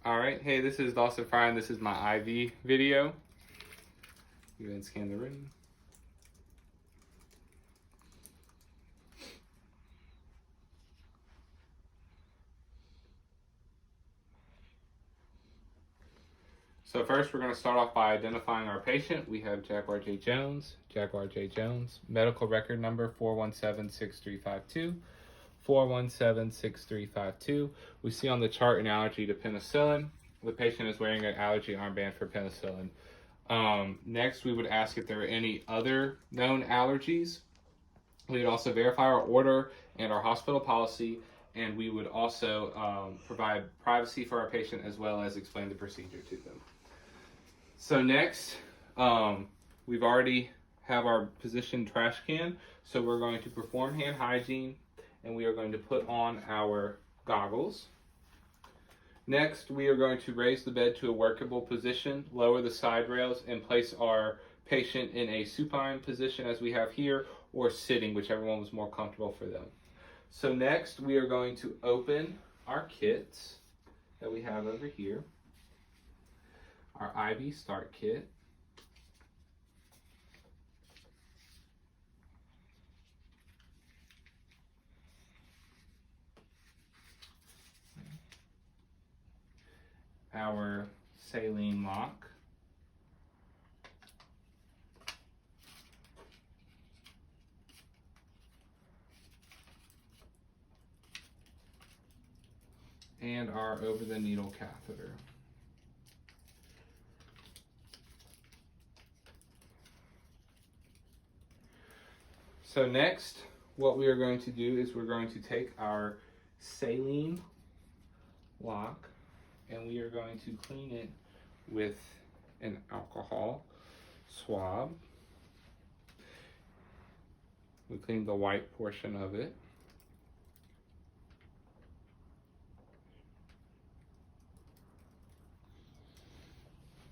All right, hey, this is Dawson Fry, and this is my IV video. Go ahead and scan the room. So first, we're going to start off by identifying our patient. We have Jaguar J. Jones, medical record number 4176352. 4176352. We see on the chart an allergy to penicillin. The patient is wearing an allergy armband for penicillin. Next, we would ask if there are any other known allergies. We would also verify our order and our hospital policy, and we would also provide privacy for our patient as well as explain the procedure to them. So next, we've already have our positioned trash can, so we're going to perform hand hygiene, and we are going to put on our goggles. Next, we are going to raise the bed to a workable position, lower the side rails, and place our patient in a supine position as we have here, or sitting, whichever one was more comfortable for them. So next, we are going to open our kits that we have over here. Our IV start kit. Our saline lock. And our over-the-needle catheter. So next, what we are going to do is we're going to take our saline lock and we are going to clean it with an alcohol swab. We clean the white portion of it.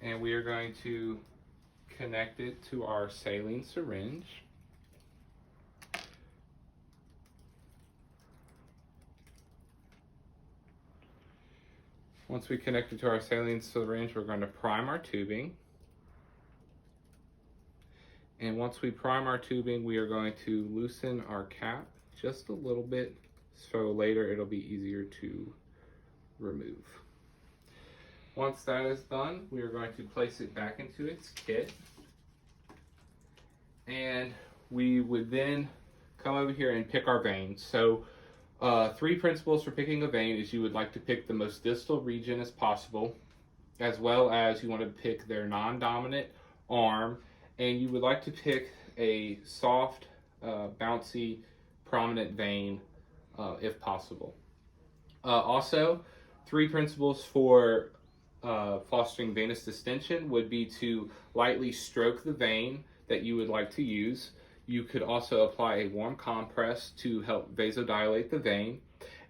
And we are going to connect it to our saline syringe. Once we connect it to our saline syringe, we're going to prime our tubing. And once we prime our tubing, we are going to loosen our cap just a little bit, so later it'll be easier to remove. Once that is done, we are going to place it back into its kit. And we would then come over here and pick our veins. So 3 principles for picking a vein is you would like to pick the most distal region as possible, as well as you want to pick their non-dominant arm, and you would like to pick a soft, bouncy, prominent vein if possible. Also, 3 principles for fostering venous distension would be to lightly stroke the vein that you would like to use. You could also apply a warm compress to help vasodilate the vein.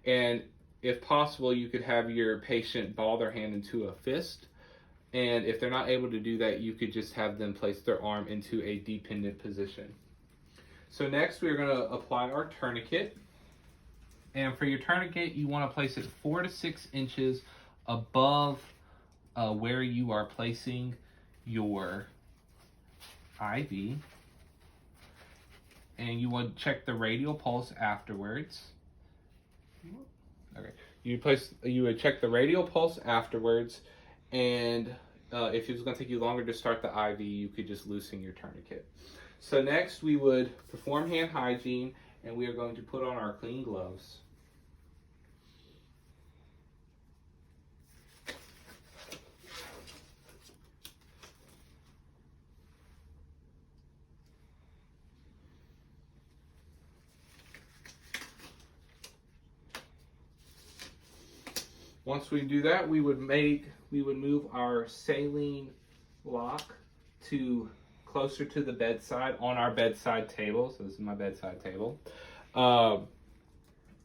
And if possible, you could have your patient ball their hand into a fist. And if they're not able to do that, you could just have them place their arm into a dependent position. So next, we're going to apply our tourniquet. And for your tourniquet, you want to place it 4 to 6 inches above where you are placing your IV. And you would check the radial pulse afterwards. Okay. You would check the radial pulse afterwards, and if it was going to take you longer to start the IV, you could just loosen your tourniquet. So next, we would perform hand hygiene, and we are going to put on our clean gloves. Once we do that, we would move our saline lock to closer to the bedside on our bedside table. So this is my bedside table.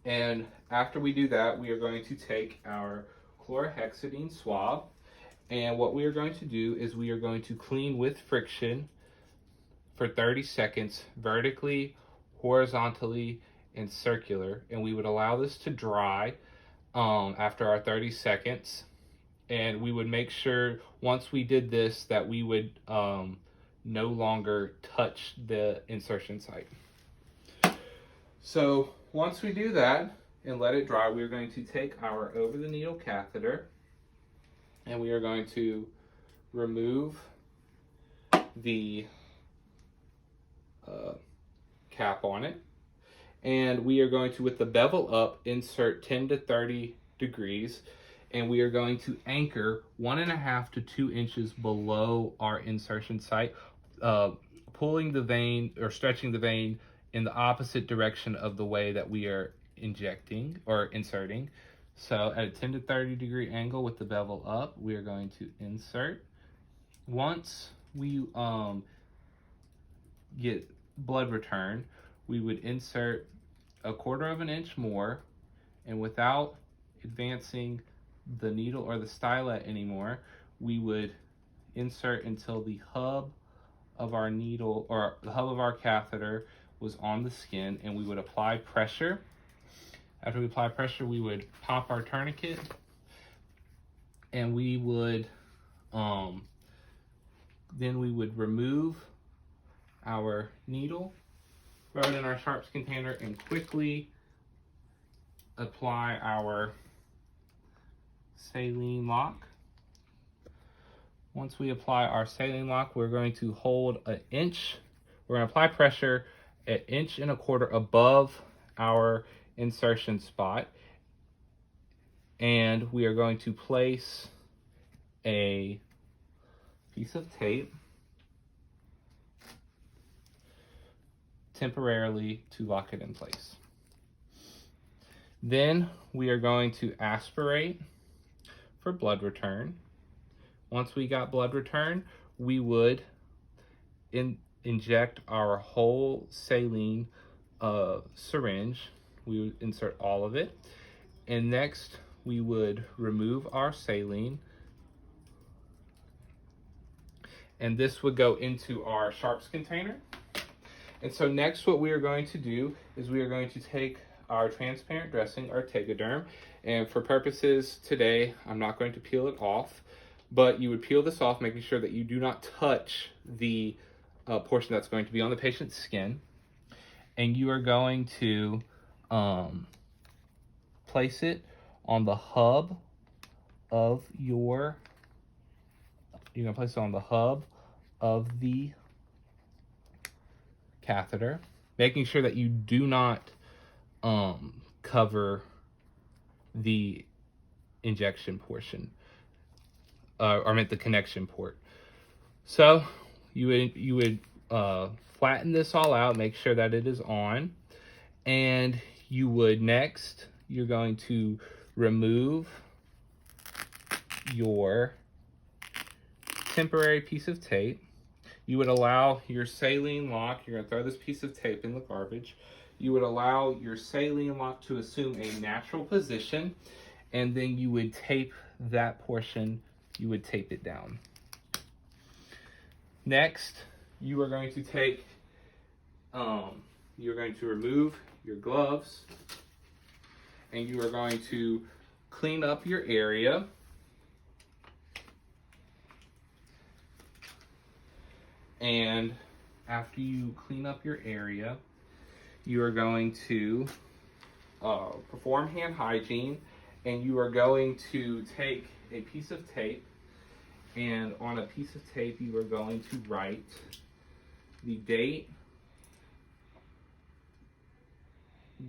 And after we do that, we are going to take our chlorhexidine swab. And what we are going to do is we are going to clean with friction for 30 seconds, vertically, horizontally, and circular. And we would allow this to dry after our 30 seconds. And we would make sure once we did this that we would no longer touch the insertion site. So once we do that and let it dry, we're going to take our over the needle catheter and we are going to remove the cap on it. And we are going to, with the bevel up, insert 10 to 30 degrees. And we are going to anchor 1.5 to 2 inches below our insertion site, pulling the vein or stretching the vein in the opposite direction of the way that we are injecting or inserting. So at a 10 to 30 degree angle with the bevel up, we are going to insert. Once we get blood return, we would insert 1/4 inch more, and without advancing the needle or the stylet anymore, we would insert until the hub of our needle or the hub of our catheter was on the skin, and we would apply pressure. After we apply pressure, we would pop our tourniquet, and we would then we would remove our needle, throw it in our sharps container, and quickly apply our saline lock. Once we apply our saline lock, we're going to hold an inch. We're going to apply pressure an 1.25 inches above our insertion spot. And we are going to place a piece of tape temporarily to lock it in place. Then we are going to aspirate for blood return. Once we got blood return, we would inject our whole saline syringe. We would insert all of it. And next, we would remove our saline. And this would go into our sharps container. And so next what we are going to do is we are going to take our transparent dressing, our Tegaderm, and for purposes today, I'm not going to peel it off, but you would peel this off, making sure that you do not touch the portion that's going to be on the patient's skin. And you are going to place it on the hub of your, you're gonna place it on the hub of the catheter, making sure that you do not cover the injection portion, or I meant the connection port. So you would flatten this all out, make sure that it is on, and you would next, you're going to remove your temporary piece of tape. You would allow your saline lock, you're gonna throw this piece of tape in the garbage. You would allow your saline lock to assume a natural position, and then you would tape that portion, you would tape it down. Next, you are going to take, you're going to remove your gloves, and you are going to clean up your area. And after you clean up your area, you are going to perform hand hygiene, and you are going to take a piece of tape, and on a piece of tape you are going to write the date,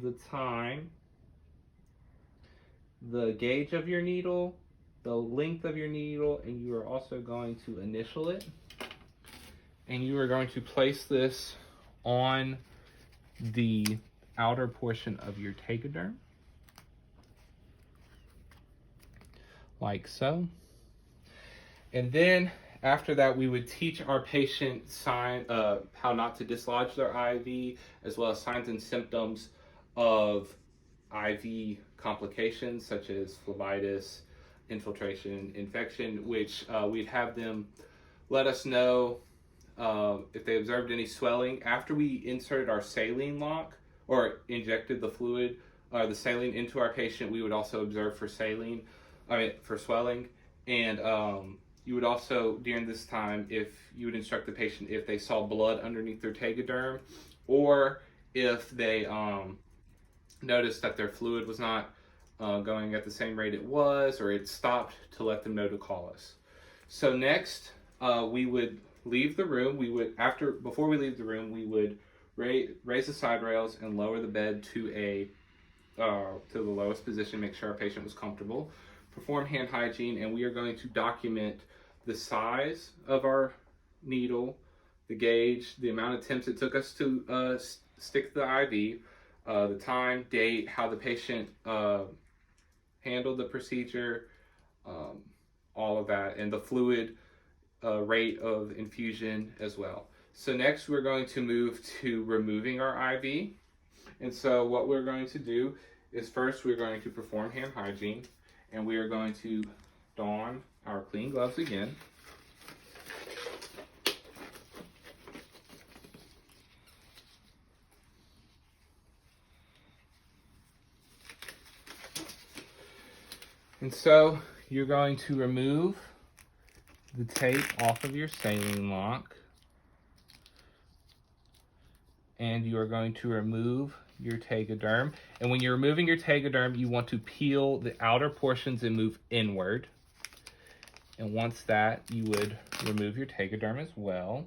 the time, the gauge of your needle, the length of your needle, and you are also going to initial it. And you are going to place this on the outer portion of your Tegaderm, like so. And then after that, we would teach our patient how not to dislodge their IV, as well as signs and symptoms of IV complications such as phlebitis, infiltration, infection, which we'd have them let us know if they observed any swelling. After we inserted our saline lock or injected the fluid or the saline into our patient, we would also observe for swelling. And you would also, during this time, if you would instruct the patient if they saw blood underneath their tegaderm, or if they noticed that their fluid was not going at the same rate it was, or it stopped, to let them know to call us. So next, we would leave the room. Before we leave the room, we would raise the side rails and lower the bed to the lowest position, make sure our patient was comfortable. Perform hand hygiene, and we are going to document the size of our needle, the gauge, the amount of attempts it took us to stick the IV, the time, date, how the patient handled the procedure, all of that, and the fluid rate of infusion as well. So next we're going to move to removing our IV. And so what we're going to do is, first we're going to perform hand hygiene, and we are going to don our clean gloves again. And so you're going to remove the tape off of your saline lock, and you are going to remove your tegaderm. And when you're removing your tegaderm, you want to peel the outer portions and move inward. And once that, you would remove your tegaderm as well.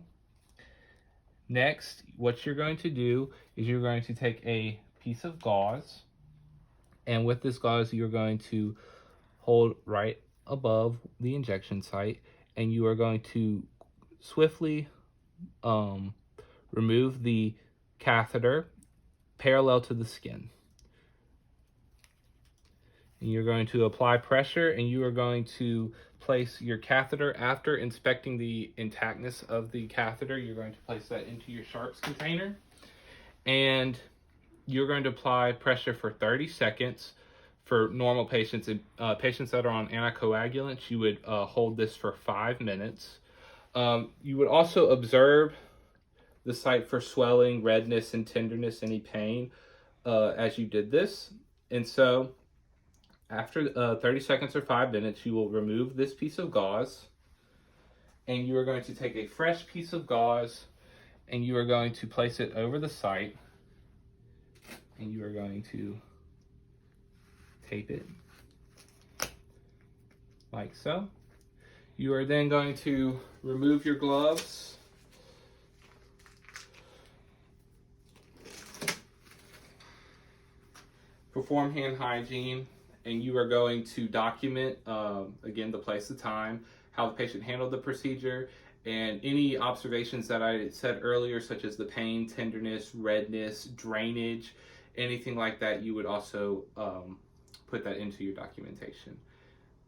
Next, what you're going to do is you're going to take a piece of gauze, and with this gauze, you're going to hold right above the injection site, and you are going to swiftly remove the catheter parallel to the skin. And you're going to apply pressure, and you are going to place your catheter, after inspecting the intactness of the catheter, you're going to place that into your sharps container, and you're going to apply pressure for 30 seconds. For normal patients, patients that are on anticoagulants, you would hold this for 5 minutes. You would also observe the site for swelling, redness, and tenderness, any pain as you did this. And so after 30 seconds or 5 minutes, you will remove this piece of gauze, and you are going to take a fresh piece of gauze, and you are going to place it over the site, and you are going to tape it like so. You are then going to remove your gloves, perform hand hygiene, and you are going to document, again, the place, the time, how the patient handled the procedure, and any observations that I said earlier, such as the pain, tenderness, redness, drainage, anything like that, you would also put that into your documentation.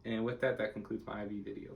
And with that, that concludes my IV video.